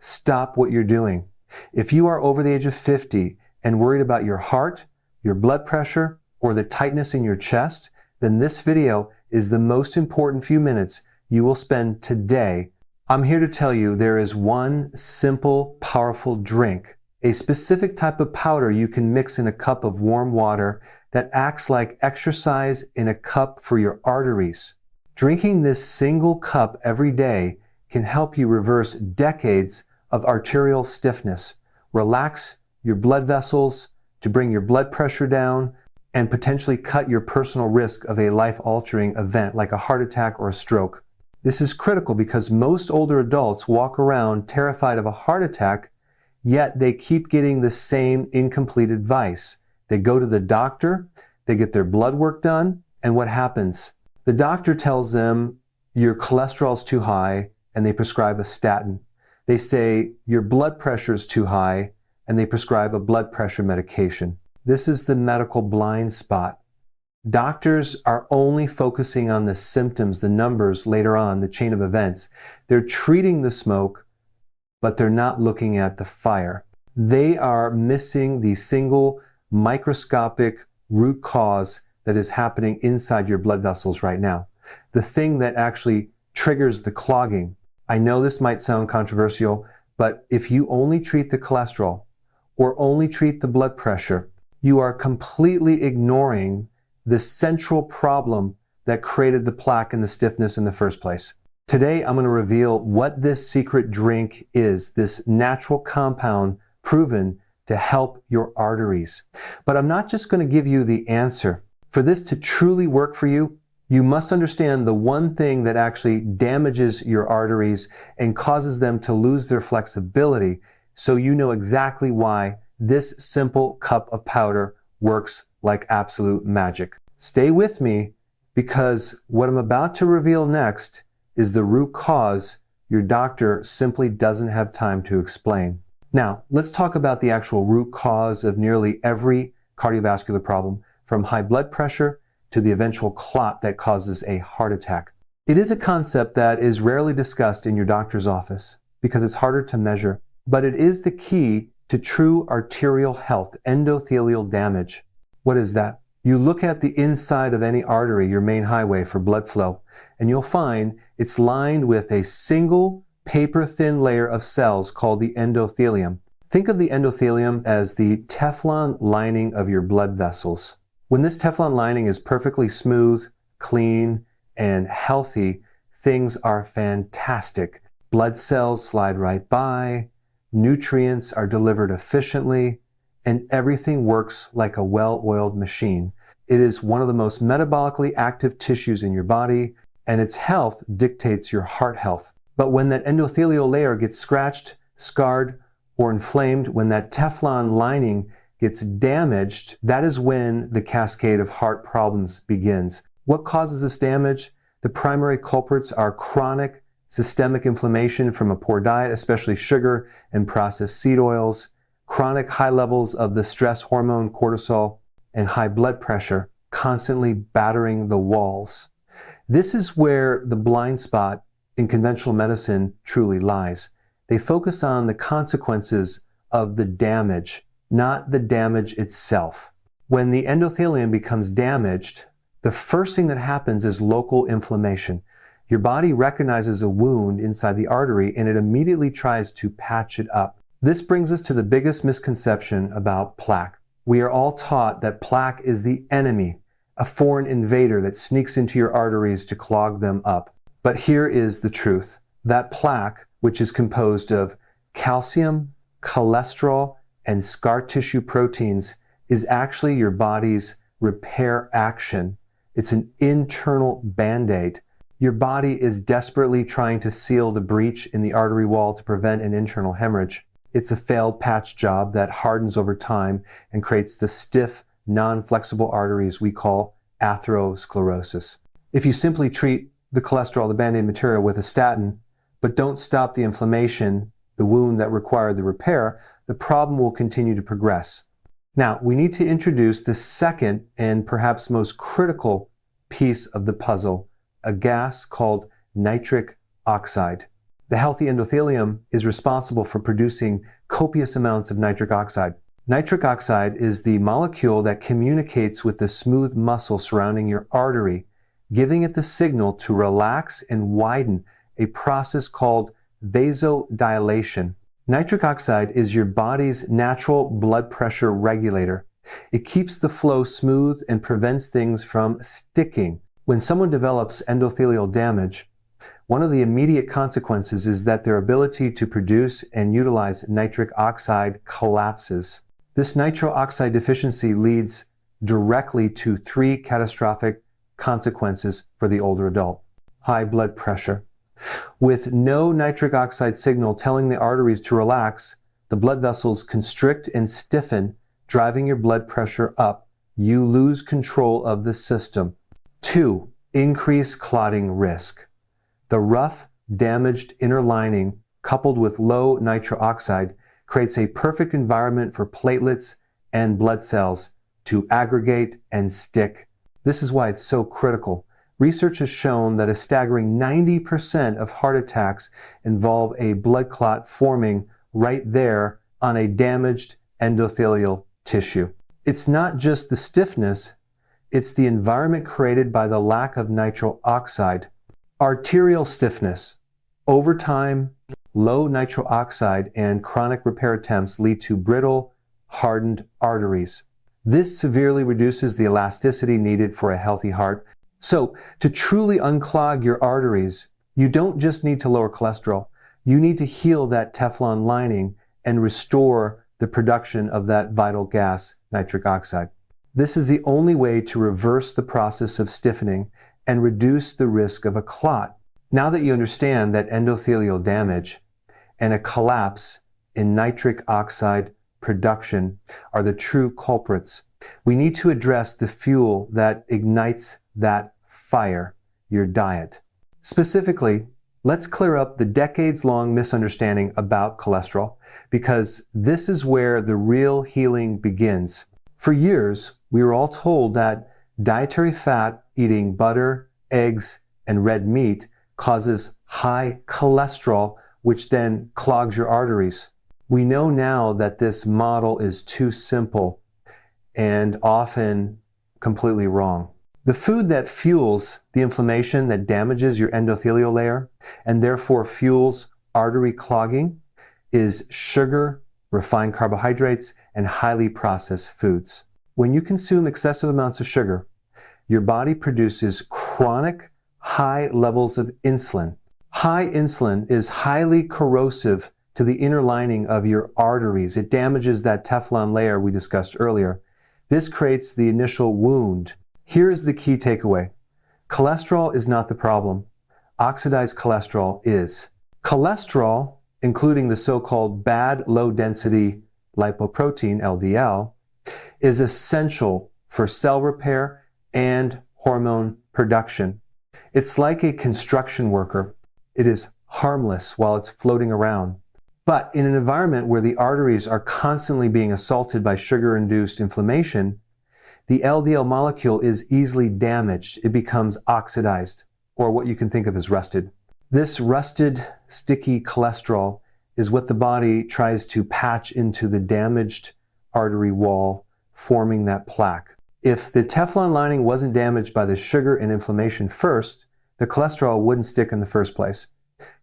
stop what you're doing. If you are over the age of 50 and worried about your heart, your blood pressure, or the tightness in your chest, then this video is the most important few minutes you will spend today. I'm here to tell you there is one simple, powerful drink, a specific type of powder you can mix in a cup of warm water that acts like exercise in a cup for your arteries. Drinking this single cup every day can help you reverse decades of arterial stiffness, relax your blood vessels to bring your blood pressure down, and potentially cut your personal risk of a life-altering event like a heart attack or a stroke. This is critical because most older adults walk around terrified of a heart attack, yet they keep getting the same incomplete advice. They go to the doctor, they get their blood work done, and what happens? The doctor tells them your cholesterol's too high, and they prescribe a statin. They say your blood pressure is too high, and they prescribe a blood pressure medication. This is the medical blind spot. Doctors are only focusing on the symptoms, the numbers later on, the chain of events. They're treating the smoke, but they're not looking at the fire. They are missing the single microscopic root cause that is happening inside your blood vessels right now. The thing that actually triggers the clogging. I know this might sound controversial, but if you only treat the cholesterol or only treat the blood pressure, you are completely ignoring the central problem that created the plaque and the stiffness in the first place. Today, I'm going to reveal what this secret drink is, this natural compound proven to help your arteries. But I'm not just going to give you the answer. For this to truly work for you, you must understand the one thing that actually damages your arteries and causes them to lose their flexibility, so you know exactly why this simple cup of powder works like absolute magic. Stay with me, because what I'm about to reveal next is the root cause your doctor simply doesn't have time to explain. Now, let's talk about the actual root cause of nearly every cardiovascular problem, from high blood pressure to the eventual clot that causes a heart attack. It is a concept that is rarely discussed in your doctor's office because it's harder to measure, but it is the key to true arterial health, endothelial damage. What is that? You look at the inside of any artery, your main highway for blood flow, and you'll find it's lined with a single paper-thin layer of cells called the endothelium. Think of the endothelium as the Teflon lining of your blood vessels. When this Teflon lining is perfectly smooth, clean, and healthy, things are fantastic. Blood cells slide right by, nutrients are delivered efficiently, and everything works like a well-oiled machine. It is one of the most metabolically active tissues in your body, and its health dictates your heart health. But when that endothelial layer gets scratched, scarred, or inflamed, when that Teflon lining gets damaged, that is when the cascade of heart problems begins. What causes this damage? The primary culprits are chronic systemic inflammation from a poor diet, especially sugar and processed seed oils, chronic high levels of the stress hormone cortisol, and high blood pressure constantly battering the walls. This is where the blind spot in conventional medicine truly lies. They focus on the consequences of the damage, not the damage itself. When the endothelium becomes damaged, the first thing that happens is local inflammation. Your body recognizes a wound inside the artery and it immediately tries to patch it up. This brings us to the biggest misconception about plaque. We are all taught that plaque is the enemy, a foreign invader that sneaks into your arteries to clog them up. But here is the truth. That plaque, which is composed of calcium, cholesterol, and scar tissue proteins, is actually your body's repair action. It's an internal band-aid. Your body is desperately trying to seal the breach in the artery wall to prevent an internal hemorrhage. It's a failed patch job that hardens over time and creates the stiff, non-flexible arteries we call atherosclerosis. If you simply treat the cholesterol, the band-aid material, with a statin, but don't stop the inflammation, the wound that required the repair, the problem will continue to progress. Now, we need to introduce the second and perhaps most critical piece of the puzzle, a gas called nitric oxide. The healthy endothelium is responsible for producing copious amounts of nitric oxide. Nitric oxide is the molecule that communicates with the smooth muscle surrounding your artery, giving it the signal to relax and widen, a process called vasodilation. Nitric oxide is your body's natural blood pressure regulator. It keeps the flow smooth and prevents things from sticking. When someone develops endothelial damage, one of the immediate consequences is that their ability to produce and utilize nitric oxide collapses. This nitric oxide deficiency leads directly to 3 catastrophic consequences for the older adult. High blood pressure. With no nitric oxide signal telling the arteries to relax, the blood vessels constrict and stiffen, driving your blood pressure up. You lose control of the system. 2. Increased clotting risk. The rough, damaged inner lining, coupled with low nitric oxide, creates a perfect environment for platelets and blood cells to aggregate and stick. This is why it's so critical. Research has shown that a staggering 90% of heart attacks involve a blood clot forming right there on a damaged endothelial tissue. It's not just the stiffness, it's the environment created by the lack of nitric oxide. Arterial stiffness. Over time, low nitric oxide and chronic repair attempts lead to brittle, hardened arteries. This severely reduces the elasticity needed for a healthy heart. So, to truly unclog your arteries, you don't just need to lower cholesterol. You need to heal that Teflon lining and restore the production of that vital gas, nitric oxide. This is the only way to reverse the process of stiffening and reduce the risk of a clot. Now that you understand that endothelial damage and a collapse in nitric oxide production are the true culprits, we need to address the fuel that ignites that fire, your diet. Specifically, let's clear up the decades-long misunderstanding about cholesterol, because this is where the real healing begins. For years, we were all told that dietary fat, eating butter, eggs, and red meat causes high cholesterol, which then clogs your arteries. We know now that this model is too simple and often completely wrong. The food that fuels the inflammation that damages your endothelial layer and therefore fuels artery clogging is sugar, refined carbohydrates, and highly processed foods. When you consume excessive amounts of sugar, your body produces chronic high levels of insulin. High insulin is highly corrosive to the inner lining of your arteries. It damages that Teflon layer we discussed earlier. This creates the initial wound. Here's the key takeaway. Cholesterol is not the problem. Oxidized cholesterol is. Cholesterol, including the so-called bad low-density lipoprotein, LDL, is essential for cell repair and hormone production. It's like a construction worker. It is harmless while it's floating around. But in an environment where the arteries are constantly being assaulted by sugar-induced inflammation, the LDL molecule is easily damaged. It becomes oxidized, or what you can think of as rusted. This rusted, sticky cholesterol is what the body tries to patch into the damaged artery wall, forming that plaque. If the Teflon lining wasn't damaged by the sugar and inflammation first, the cholesterol wouldn't stick in the first place.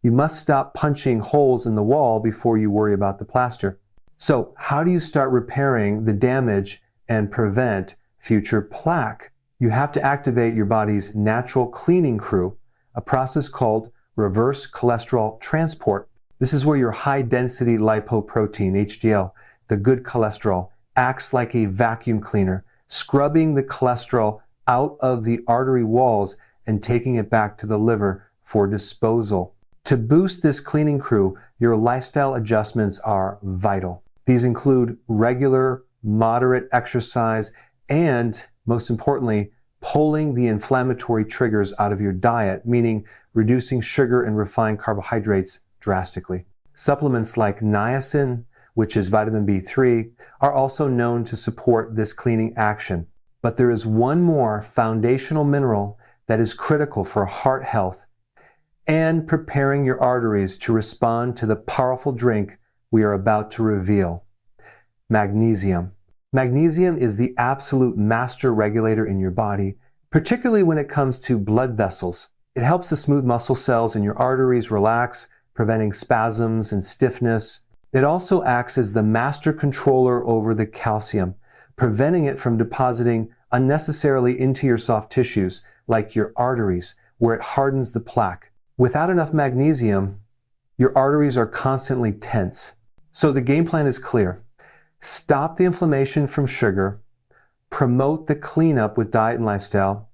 You must stop punching holes in the wall before you worry about the plaster. So, how do you start repairing the damage and prevent future plaque? You have to activate your body's natural cleaning crew, a process called reverse cholesterol transport. This is where your high-density lipoprotein, HDL, the good cholesterol, acts like a vacuum cleaner, scrubbing the cholesterol out of the artery walls and taking it back to the liver for disposal. To boost this cleaning crew, your lifestyle adjustments are vital. These include regular, moderate exercise and, most importantly, pulling the inflammatory triggers out of your diet, meaning reducing sugar and refined carbohydrates drastically. Supplements like niacin, which is vitamin B3, are also known to support this cleaning action. But there is one more foundational mineral that is critical for heart health, and preparing your arteries to respond to the powerful drink we are about to reveal. Magnesium. Magnesium is the absolute master regulator in your body, particularly when it comes to blood vessels. It helps the smooth muscle cells in your arteries relax, preventing spasms and stiffness. It also acts as the master controller over the calcium, preventing it from depositing unnecessarily into your soft tissues, like your arteries, where it hardens the plaque. Without enough magnesium, your arteries are constantly tense. So the game plan is clear. Stop the inflammation from sugar, promote the cleanup with diet and lifestyle,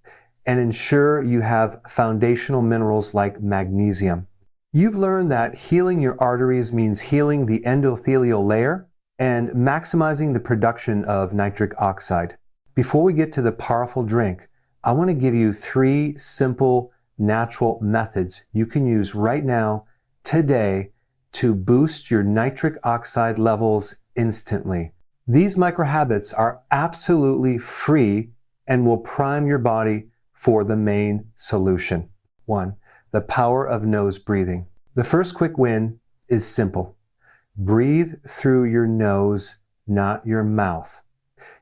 and ensure you have foundational minerals like magnesium. You've learned that healing your arteries means healing the endothelial layer and maximizing the production of nitric oxide. Before we get to the powerful drink, I want to give you 3 simple, natural methods you can use right now, today, to boost your nitric oxide levels instantly. These micro habits are absolutely free and will prime your body for the main solution. 1. The power of nose breathing. The first quick win is simple. Breathe through your nose, not your mouth.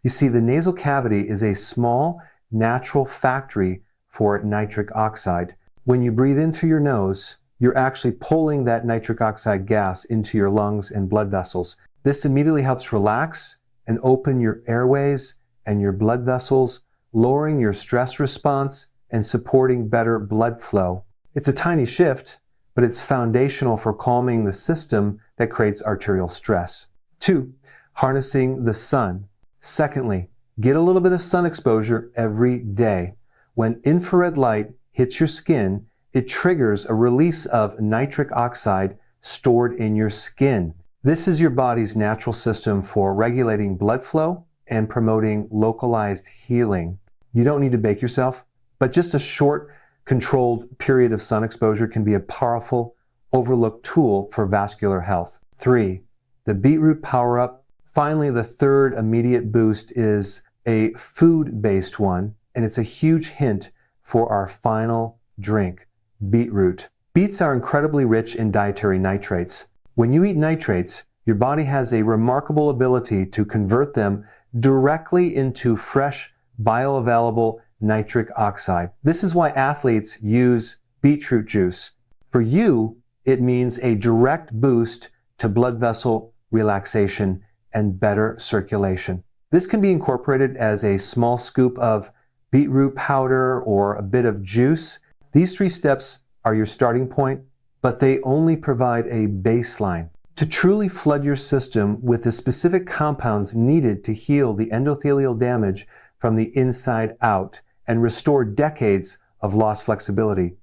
You see, the nasal cavity is a small, natural factory for nitric oxide. When you breathe in through your nose, you're actually pulling that nitric oxide gas into your lungs and blood vessels. This immediately helps relax and open your airways and your blood vessels, lowering your stress response and supporting better blood flow. It's a tiny shift, but it's foundational for calming the system that creates arterial stress. 2, harnessing the sun. Secondly, get a little bit of sun exposure every day. When infrared light hits your skin, it triggers a release of nitric oxide stored in your skin. This is your body's natural system for regulating blood flow and promoting localized healing. You don't need to bake yourself, but just a short, controlled period of sun exposure can be a powerful, overlooked tool for vascular health. 3, the beetroot power-up. Finally, the third immediate boost is a food-based one, and it's a huge hint for our final drink, beetroot. Beets are incredibly rich in dietary nitrates. When you eat nitrates, your body has a remarkable ability to convert them directly into fresh, bioavailable nitric oxide. This is why athletes use beetroot juice. For you, it means a direct boost to blood vessel relaxation and better circulation. This can be incorporated as a small scoop of beetroot powder or a bit of juice. These 3 steps are your starting point, but they only provide a baseline. To truly flood your system with the specific compounds needed to heal the endothelial damage from the inside out and restore decades of lost flexibility,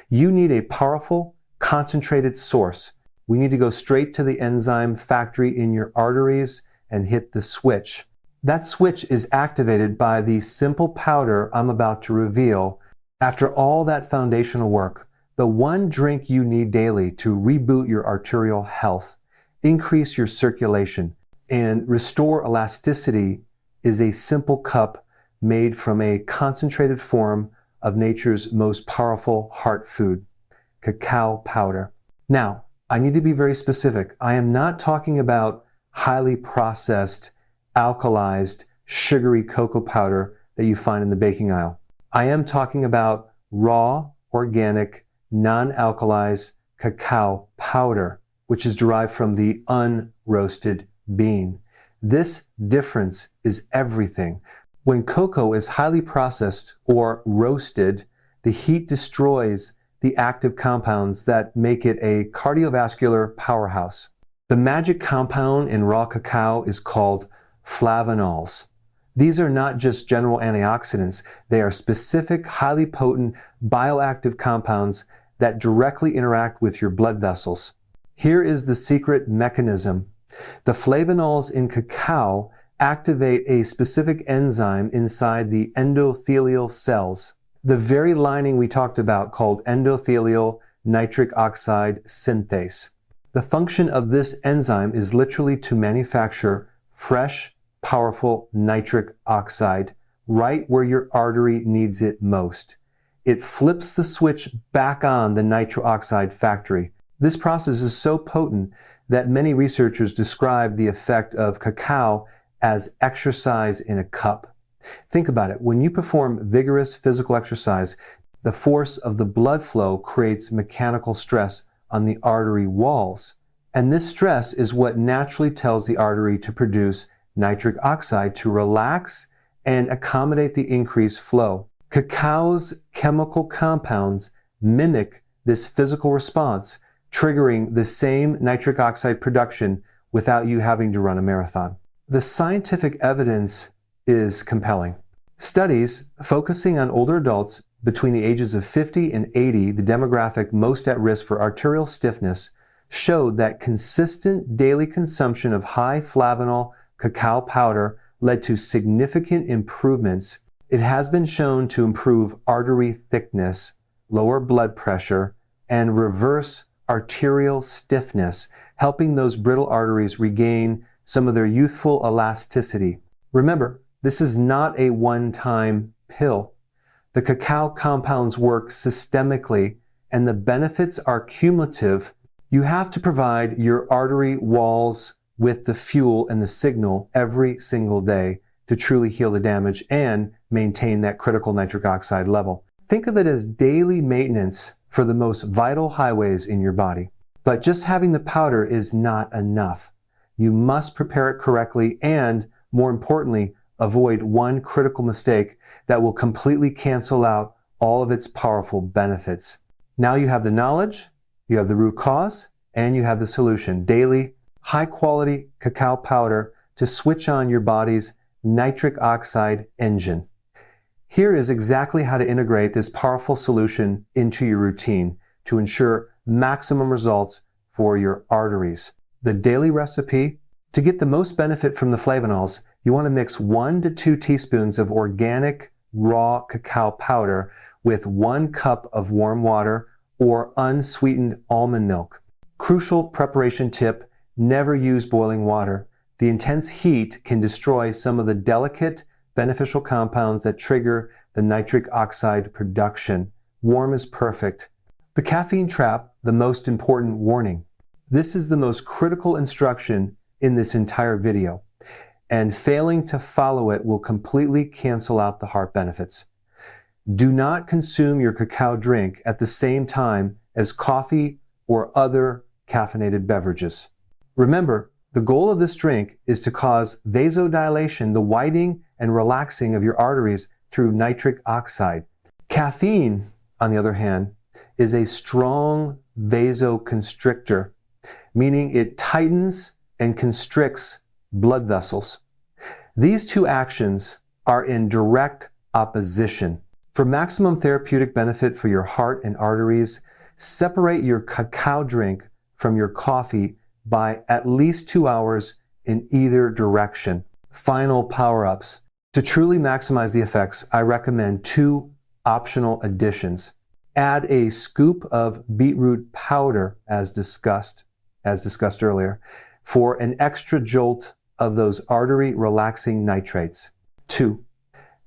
you need a powerful, concentrated source. We need to go straight to the enzyme factory in your arteries and hit the switch. That switch is activated by the simple powder I'm about to reveal. After all that foundational work, the one drink you need daily to reboot your arterial health, increase your circulation, and restore elasticity is a simple cup made from a concentrated form of nature's most powerful heart food, cacao powder. Now, I need to be very specific. I am not talking about highly processed, alkalized, sugary cocoa powder that you find in the baking aisle. I am talking about raw, organic, non-alkalized cacao powder, which is derived from the unroasted bean. This difference is everything. When cocoa is highly processed or roasted, the heat destroys the active compounds that make it a cardiovascular powerhouse. The magic compound in raw cacao is called flavonols. These are not just general antioxidants, they are specific, highly potent bioactive compounds that directly interact with your blood vessels. Here is the secret mechanism. The flavonols in cacao activate a specific enzyme inside the endothelial cells, the very lining we talked about called endothelial nitric oxide synthase. The function of this enzyme is literally to manufacture fresh, powerful nitric oxide right where your artery needs it most. it flips the switch back on the nitric oxide factory. This process is so potent that many researchers describe the effect of cacao as exercise in a cup. Think about it. When you perform vigorous physical exercise, the force of the blood flow creates mechanical stress on the artery walls. And this stress is what naturally tells the artery to produce nitric oxide to relax and accommodate the increased flow. Cacao's chemical compounds mimic this physical response, triggering the same nitric oxide production without you having to run a marathon. The scientific evidence is compelling. Studies focusing on older adults between the ages of 50 and 80, the demographic most at risk for arterial stiffness, showed that consistent daily consumption of high flavanol cacao powder led to significant improvements. It has been shown to improve artery thickness, lower blood pressure, and reverse arterial stiffness, helping those brittle arteries regain some of their youthful elasticity. Remember, this is not a one-time pill. The cacao compounds work systemically, and the benefits are cumulative. You have to provide your artery walls with the fuel and the signal every single day to truly heal the damage and maintain that critical nitric oxide level. Think of it as daily maintenance for the most vital highways in your body. But just having the powder is not enough. You must prepare it correctly and, more importantly, avoid one critical mistake that will completely cancel out all of its powerful benefits. Now you have the knowledge, you have the root cause, and you have the solution. Daily, high-quality cacao powder to switch on your body's nitric oxide engine. Here is exactly how to integrate this powerful solution into your routine to ensure maximum results for your arteries. The daily recipe: to get the most benefit from the flavonols, you want to mix 1 to 2 teaspoons of organic raw cacao powder with 1 cup of warm water or unsweetened almond milk. Crucial preparation tip: never use boiling water. The intense heat can destroy some of the delicate beneficial compounds that trigger the nitric oxide production. Warm is perfect. The caffeine trap, the most important warning. This is the most critical instruction in this entire video, and failing to follow it will completely cancel out the heart benefits. Do not consume your cacao drink at the same time as coffee or other caffeinated beverages. Remember, the goal of this drink is to cause vasodilation, the widening and relaxing of your arteries through nitric oxide. Caffeine, on the other hand, is a strong vasoconstrictor, meaning it tightens and constricts blood vessels. These two actions are in direct opposition. For maximum therapeutic benefit for your heart and arteries, separate your cacao drink from your coffee by at least 2 hours in either direction. Final power-ups. To truly maximize the effects, I recommend 2 optional additions. Add a scoop of beetroot powder, as discussed earlier, for an extra jolt of those artery relaxing nitrates. 2.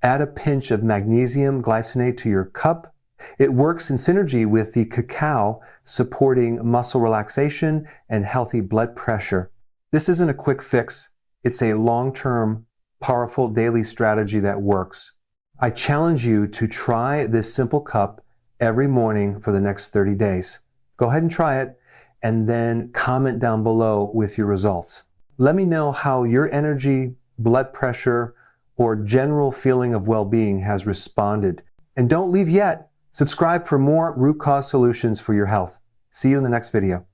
Add a pinch of magnesium glycinate to your cup. It works in synergy with the cacao, supporting muscle relaxation and healthy blood pressure. This isn't a quick fix. It's a long-term, powerful daily strategy that works. I challenge you to try this simple cup every morning for the next 30 days. Go ahead and try it, and then comment down below with your results. Let me know how your energy, blood pressure, or general feeling of well-being has responded. And don't leave yet. Subscribe for more root cause solutions for your health. See you in the next video.